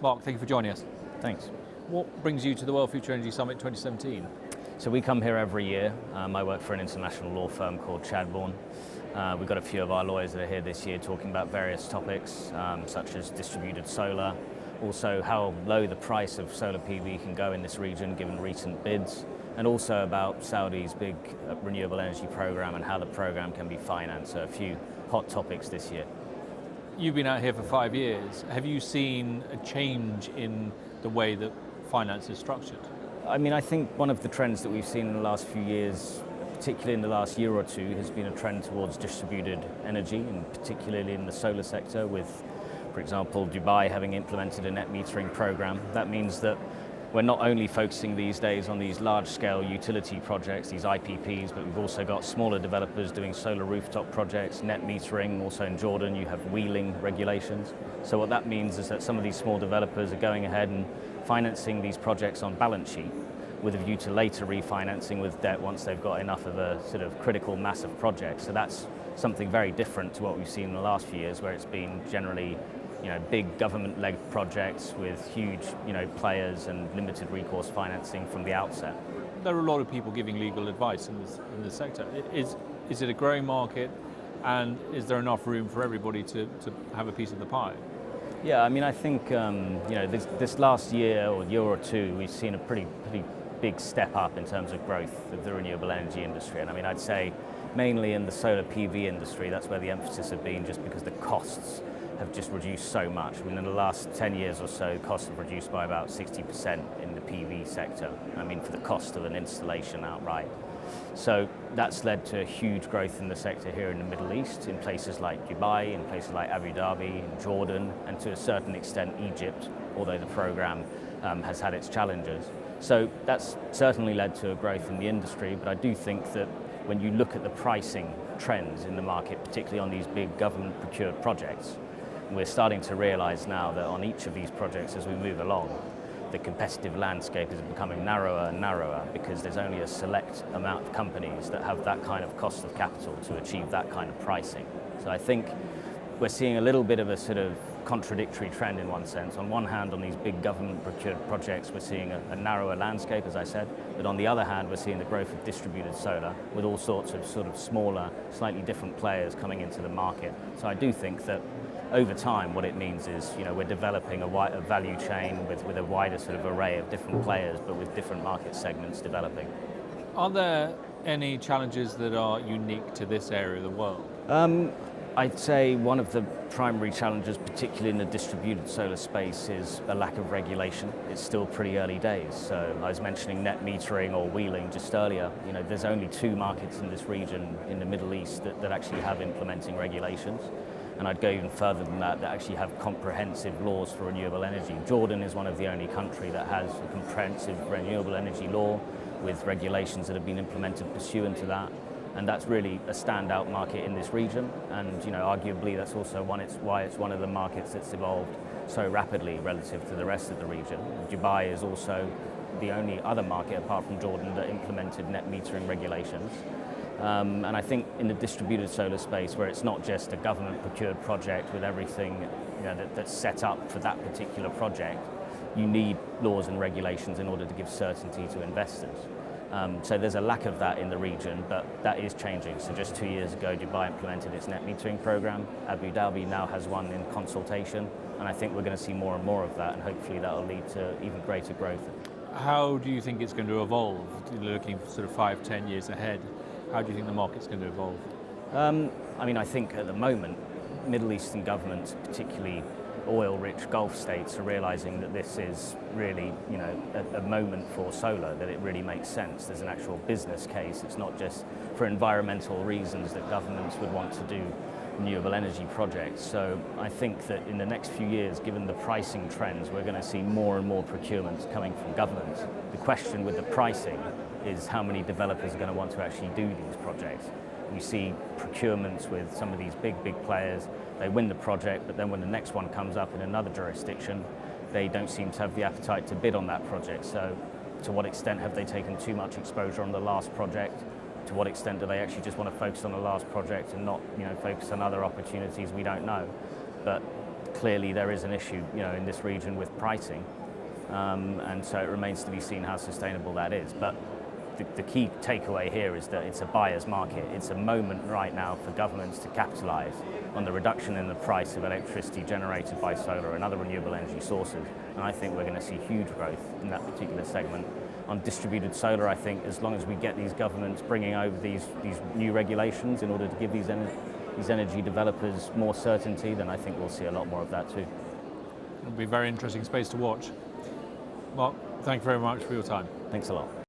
Mark, thank you for joining us. Thanks. What brings you to the World Future Energy Summit 2017? So we come here every year. I work for an international law firm called Chadbourne. We've got a few of our lawyers that are here this year talking about various topics, such as distributed solar, also how low the price of solar PV can go in this region given recent bids, and also about Saudi's big renewable energy program and how the program can be financed. So a few hot topics this year. You've been out here for 5 years. Have you seen a change in the way that finance is structured? I think one of the trends that we've seen in the last few years, particularly in the last year or two, has been a trend towards distributed energy, and particularly in the solar sector with, for example, Dubai having implemented a net metering program. That means that we're not only focusing these days on these large-scale utility projects, these IPPs, but we've also got smaller developers doing solar rooftop projects, net metering. Also in Jordan, you have wheeling regulations. So what that means is that some of these small developers are going ahead and financing these projects on balance sheet with a view to later refinancing with debt once they've got enough of a sort of critical mass of projects. So that's something very different to what we've seen in the last few years, where it's been generally big government-led projects with huge players and limited recourse financing from the outset. There are a lot of people giving legal advice in this sector. Is it a growing market, and is there enough room for everybody to have a piece of the pie? Yeah, I think this last year or two, we've seen a pretty big step up in terms of growth of the renewable energy industry. And I'd say mainly in the solar PV industry, that's where the emphasis has been, just because the costs have just reduced so much. In the last 10 years or so, costs have reduced by about 60% in the PV sector. For the cost of an installation outright. So that's led to huge growth in the sector here in the Middle East, in places like Dubai, in places like Abu Dhabi, in Jordan, and to a certain extent Egypt, although the program has had its challenges. So that's certainly led to a growth in the industry, but I do think that when you look at the pricing trends in the market, particularly on these big government procured projects, we're starting to realize now that on each of these projects as we move along, the competitive landscape is becoming narrower and narrower because there's only a select amount of companies that have that kind of cost of capital to achieve that kind of pricing. So I think we're seeing a little bit of a sort of contradictory trend in one sense. On one hand, on these big government procured projects, we're seeing a narrower landscape, as I said, but on the other hand, we're seeing the growth of distributed solar with all sorts of sort of smaller, slightly different players coming into the market. So I do think that over time, what it means is, we're developing a value chain with a wider sort of array of different players, but with different market segments developing. Are there any challenges that are unique to this area of the world? I'd say one of the primary challenges, particularly in the distributed solar space, is a lack of regulation. It's still pretty early days. So I was mentioning net metering or wheeling just earlier. There's only 2 markets in this region in the Middle East that actually have implementing regulations. And I'd go even further than that actually have comprehensive laws for renewable energy. Jordan is one of the only countries that has a comprehensive renewable energy law with regulations that have been implemented pursuant to that. And that's really a standout market in this region. And arguably that's also why it's one of the markets that's evolved so rapidly relative to the rest of the region. Dubai is also the only other market apart from Jordan that implemented net metering regulations. And I think in the distributed solar space, where it's not just a government procured project with everything that's set up for that particular project, you need laws and regulations in order to give certainty to investors. So there's a lack of that in the region, but that is changing. So just 2 years ago, Dubai implemented its net metering program. Abu Dhabi now has one in consultation, and I think we're going to see more and more of that, and hopefully that will lead to even greater growth. How do you think it's going to evolve? Looking sort of 5-10 years ahead, how do you think the market's going to evolve? I think at the moment, Middle Eastern governments, particularly oil-rich Gulf states, are realizing that this is really, a moment for solar, that it really makes sense. There's an actual business case. It's not just for environmental reasons that governments would want to do renewable energy projects. So I think that in the next few years, given the pricing trends, we're going to see more and more procurements coming from governments. The question with the pricing is how many developers are going to want to actually do these projects. We see procurements with some of these big players. They win the project, but then when the next one comes up in another jurisdiction, they don't seem to have the appetite to bid on that project. So to what extent have they taken too much exposure on the last project? To what extent do they actually just want to focus on the last project and not, focus on other opportunities? We don't know. But clearly there is an issue, in this region with pricing, and so it remains to be seen how sustainable that is. But the key takeaway here is that it's a buyer's market. It's a moment right now for governments to capitalise on the reduction in the price of electricity generated by solar and other renewable energy sources. And I think we're going to see huge growth in that particular segment. On distributed solar, I think as long as we get these governments bringing over these new regulations in order to give these energy developers more certainty, then I think we'll see a lot more of that too. It'll be a very interesting space to watch. Well, thank you very much for your time. Thanks a lot.